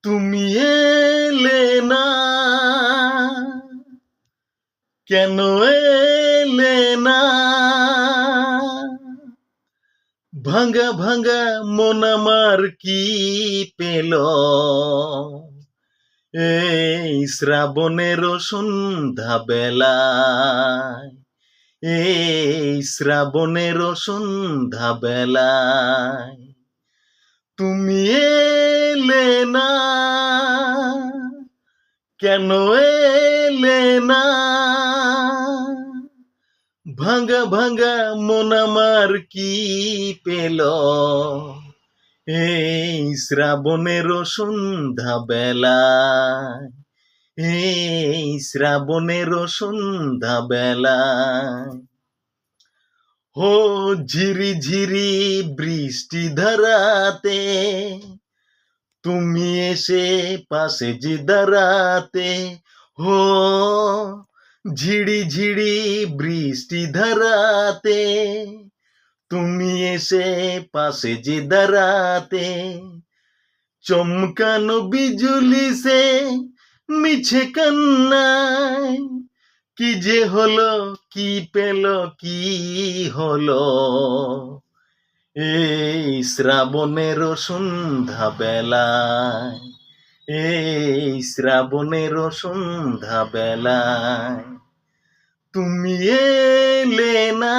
তুমি এলে না, কেন এলে না? ভাঙা ভাঙা মন আমার কি পেল এই শ্রাবণের সন্ধ্যা বেলায়, এই শ্রাবণের সন্ধ্যা বেলায় তুমি এলে না, কেন এলে না? ভাঙা ভাঙা মন আমার কি পেল এই শ্রাবণের সন্ধ্যা বেলায়, এই শ্রাবণের সন্ধ্যা বেলায়। ও ঝিরি ঝিরি বৃষ্টি ধারাতে তুমি এসে পাশে যে দাঁড়াতে, হো ঝিড়ি ঝিড়ি বৃষ্টি ধারাতে তুমি এসে পাশে যে দাঁড়াতে, চমকানো বিজুলি সে মিছে কান্নায় কি যে হলো, কি পেল, কি হলো এই শ্রাবণের সন্ধ্যা বেলায়, এই শ্রাবণের সন্ধ্যা বেলায় তুমি এলে না,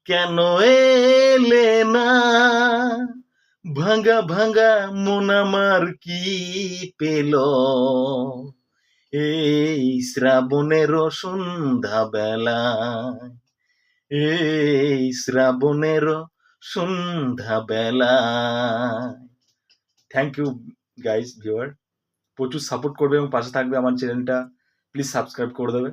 কেন এলে না? ভাঙা ভাঙা মন আমার কি পেল এই শ্রাবণের সন্ধ্যা বেলায়, এই শ্রাবণের সন্ধ্যা বেলায়। থ্যাংক ইউ গাইস ভিউয়ার, প্রচুর সাপোর্ট করবে এবং পাশে থাকবে। আমার চ্যানেলটা প্লিজ সাবস্ক্রাইব করে দেবে।